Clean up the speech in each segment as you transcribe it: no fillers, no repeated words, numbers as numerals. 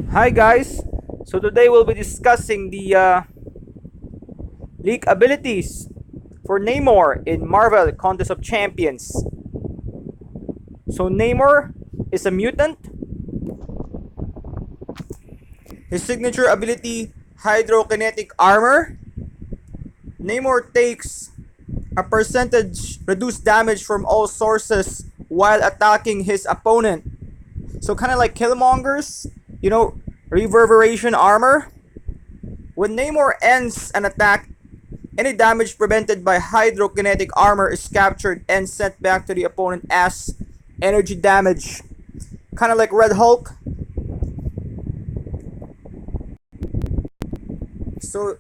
Hi guys, so today we'll be discussing the league abilities for Namor in Marvel Contest of Champions. So Namor is a mutant. His signature ability, Hydrokinetic Armor. Namor takes a percentage reduced damage from all sources while attacking his opponent. So kind of like Killmonger's, reverberation armor. When Namor ends an attack, any damage prevented by hydrokinetic armor is captured and sent back to the opponent as energy damage. Kind of like Red Hulk. So,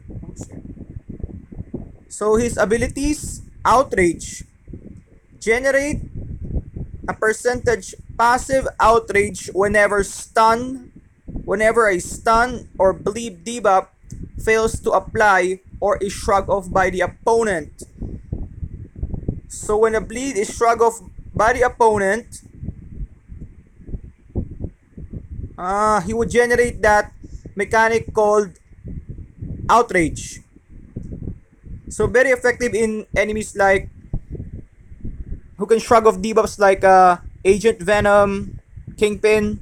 so his abilities: Outrage. Generate a percentage passive outrage whenever a stun or bleed debuff fails to apply or is shrugged off by the opponent. So when a bleed is shrugged off by the opponent, he would generate that mechanic called outrage. So very effective in enemies like who can shrug off debuffs like Agent Venom, Kingpin,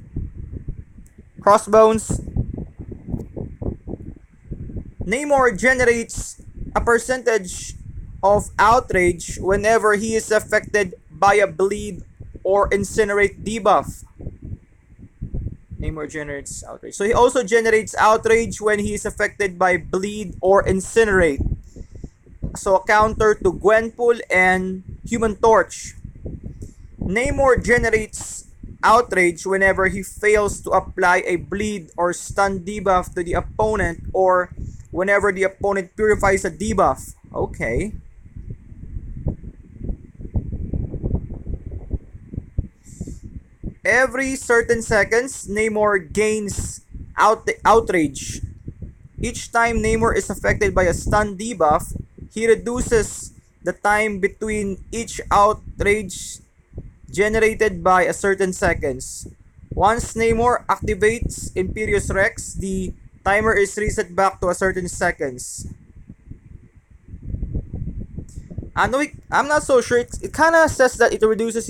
Crossbones. Namor generates a percentage of outrage whenever he is affected by a bleed or incinerate debuff. Namor generates outrage. So he also generates outrage when he is affected by bleed or incinerate. So a counter to Gwenpool and Human Torch. Namor generates outrage whenever he fails to apply a bleed or stun debuff to the opponent or whenever the opponent purifies a debuff. Okay. Every certain seconds, Namor gains outrage. Each time Namor is affected by a stun debuff, he reduces the time between each outrage generated by a certain seconds. Once Namor activates Imperious Rex, the timer is reset back to a certain seconds. I'm not so sure. It kind of says that he reduces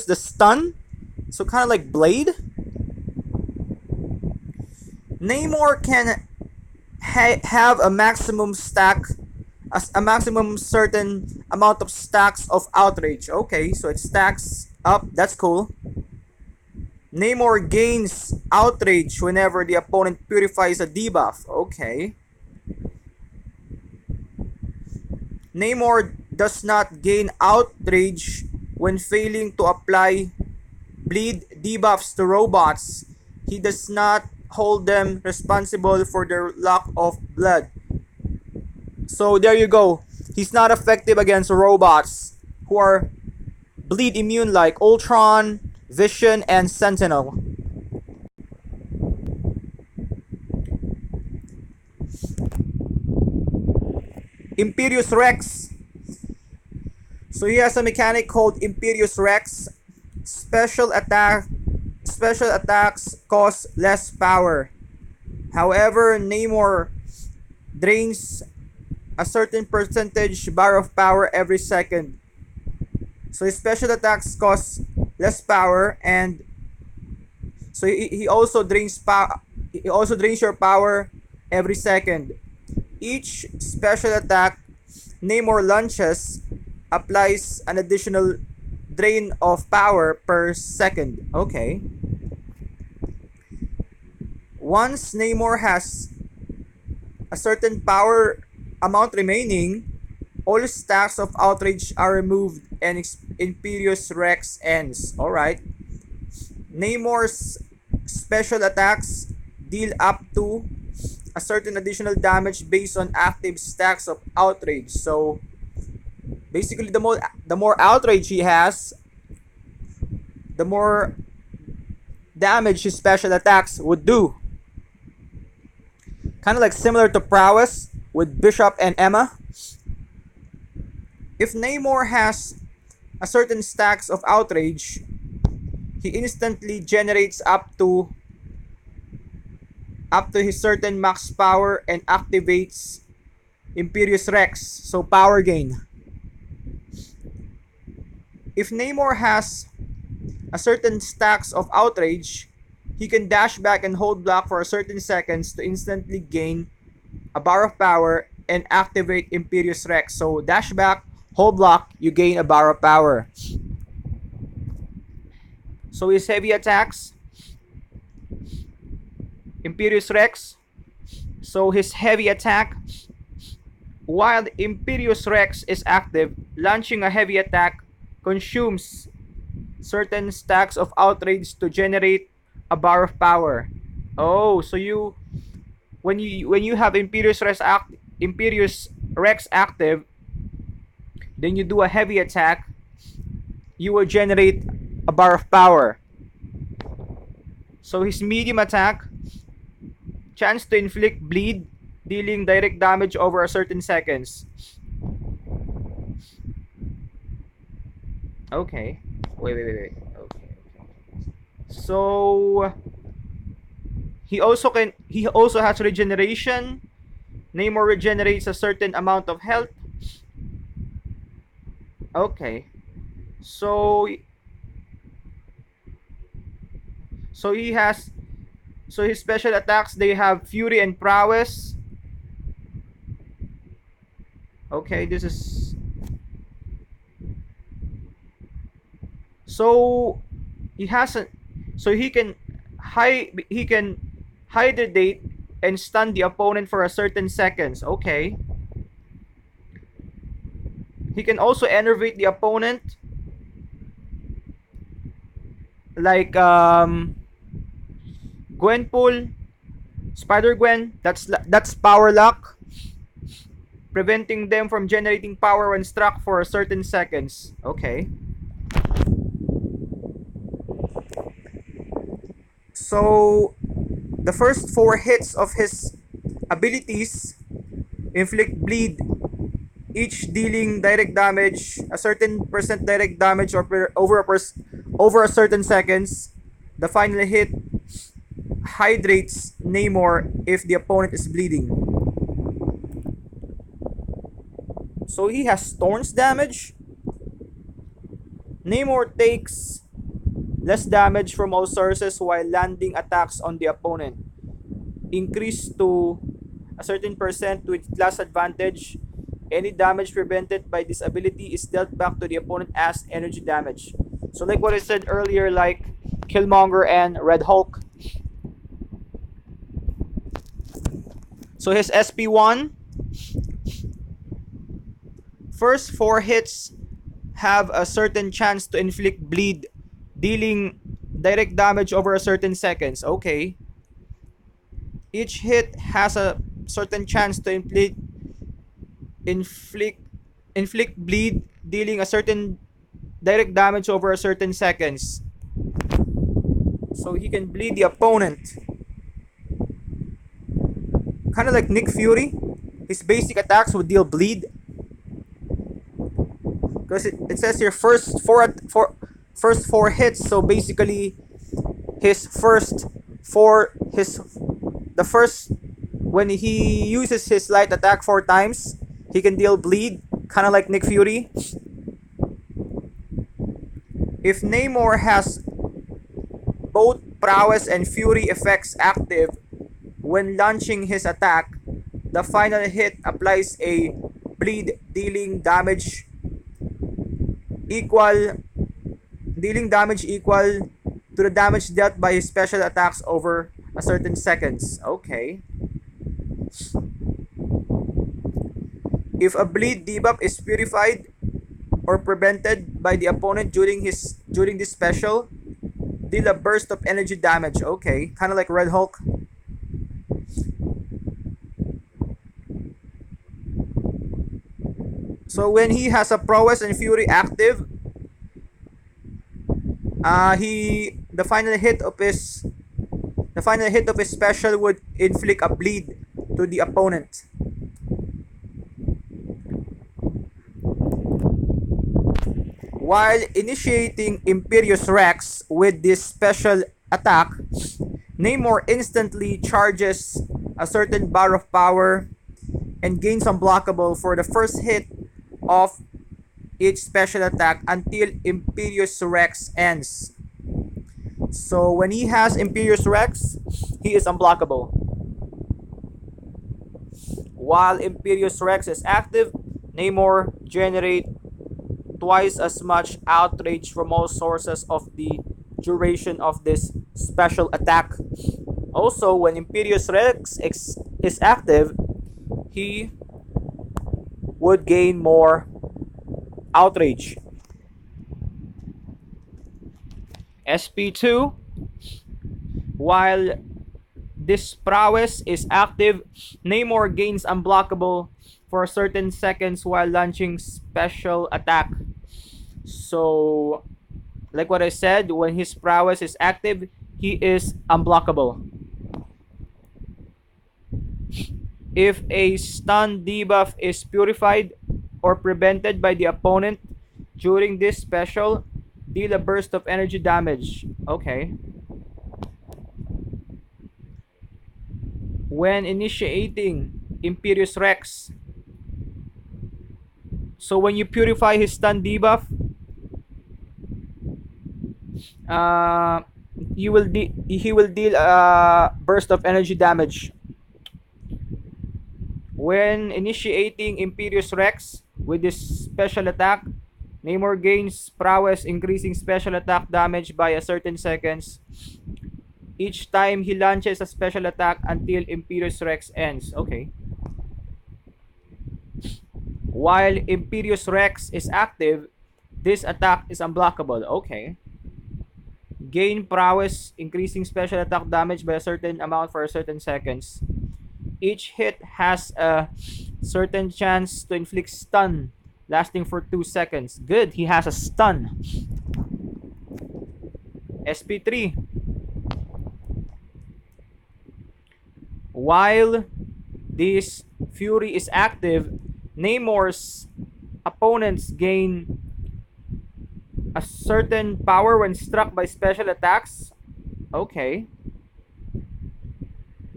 the stun, so kind of like Blade. Namor can have a maximum certain amount of stacks of outrage. Okay, so it stacks up. That's cool. Namor gains outrage whenever the opponent purifies a debuff. Okay. Namor does not gain outrage when failing to apply bleed debuffs to robots. He does not hold them responsible for their lack of blood. So there you go. He's not effective against robots who are bleed immune like Ultron, Vision, and Sentinel. Imperious Rex. So he has a mechanic called Imperious Rex. Special attacks cost less power. However, Namor drains a certain percentage bar of power every second. So his special attacks cost less power, and so he also drains your power every second. Each special attack Namor launches applies an additional drain of power per second. Okay. Once Namor has a certain power amount remaining, all stacks of outrage are removed and Imperious Rex ends. Alright. Namor's special attacks deal up to a certain additional damage based on active stacks of outrage. So basically the more outrage he has, the more damage his special attacks would do. Kind of like similar to Prowess with Bishop and Emma. If Namor has a certain stacks of outrage, he instantly generates up to up to his certain max power and activates Imperious Rex, so power gain. If Namor has a certain stacks of outrage, he can dash back and hold block for a certain seconds to instantly gain a bar of power and activate Imperious Rex. So dash back, hold block, you gain a bar of power. So his heavy attacks, Imperious Rex. So his heavy attack, while Imperious Rex is active, launching a heavy attack consumes certain stacks of outrage to generate a bar of power. Oh, so you when you have Imperious Rex active, then you do a heavy attack, you will generate a bar of power. So his medium attack, chance to inflict bleed, dealing direct damage over a certain seconds. Okay. Wait. Okay. So he also has regeneration. Namor regenerates a certain amount of health. Okay. So he has his special attacks, they have fury and prowess. Okay, this is so he has a so he can hydrate and stun the opponent for a certain seconds. Okay. He can also enervate the opponent, like Gwenpool, Spider-Gwen. That's power lock, preventing them from generating power when struck for a certain seconds. Okay. So the first 4 hits of his abilities inflict bleed, each dealing direct damage, a certain percent direct damage over a certain seconds. The final hit hydrates Namor if the opponent is bleeding. So he has Thorns damage. Namor takes less damage from all sources while landing attacks on the opponent. Increased to a certain percent with class advantage. Any damage prevented by this ability is dealt back to the opponent as energy damage. So like what I said earlier, like Killmonger and Red Hulk. So his SP1, first 4 hits have a certain chance to inflict bleed, dealing direct damage over a certain seconds. Okay. Each hit has a certain chance to inflict bleed, dealing a certain direct damage over a certain seconds. So he can bleed the opponent. Kind of like Nick Fury. His basic attacks would deal bleed. Because it says here first four hits. So basically when he uses his light attack 4 times, he can deal bleed, kind of like Nick Fury. If Namor has both prowess and fury effects active when launching his attack, the final hit applies a bleed, dealing damage equal to the damage dealt by his special attacks over a certain seconds. Okay. If a bleed debuff is purified or prevented by the opponent during this special, deal a burst of energy damage. Okay, kind of like Red Hulk. So when he has a prowess and fury active, the final hit of his special would inflict a bleed to the opponent. While initiating Imperious Rex with this special attack, Namor instantly charges a certain bar of power and gains unblockable for the first hit of each special attack until Imperious Rex ends. So when he has Imperious Rex, he is unblockable. While Imperious Rex is active, Namor generate twice as much outrage from all sources of the duration of this special attack. Also, when Imperious Rex is active, he would gain more outrage. SP2, while this prowess is active, Namor gains unblockable for certain seconds while launching special attack. So, like what I said, when his prowess is active, he is unblockable. If a stun debuff is purified or prevented by the opponent during this special, deal a burst of energy damage. Okay. When initiating Imperious Rex, so when you purify his stun debuff, he will deal a burst of energy damage. When initiating Imperious Rex with this special attack, Namor gains prowess, increasing special attack damage by a certain seconds each time he launches a special attack until Imperious Rex ends. Okay. While Imperious Rex is active, this attack is unblockable. Okay. Gain prowess, increasing special attack damage by a certain amount for a certain seconds. Each hit has a certain chance to inflict stun, lasting for 2 seconds. Good, he has a stun. SP3. While this Fury is active, Namor's opponents gain a certain power when struck by special attacks. Okay.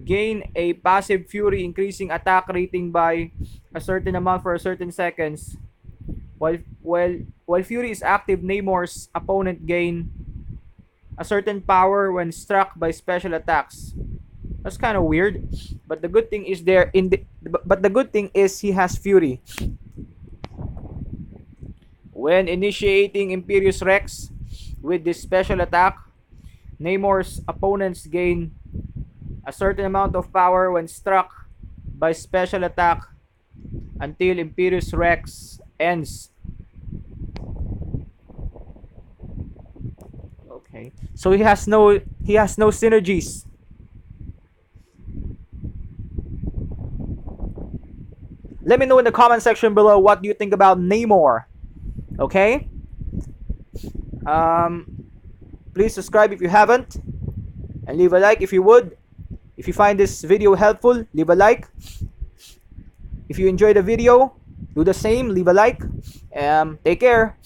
Gain a passive Fury, increasing attack rating by a certain amount for a certain seconds. While Fury is active, Namor's opponent gain a certain power when struck by special attacks. That's kind of weird, but the good thing is he has Fury. When initiating Imperious Rex with this special attack, Namor's opponents gain a certain amount of power when struck by special attack until Imperious Rex ends. Okay. So he has no synergies. Let me know in the comment section below what do you think about Namor. Okay? Please subscribe if you haven't, and leave a like if you would. If you find this video helpful, leave a like. If you enjoyed the video, do the same, leave a like. Take care.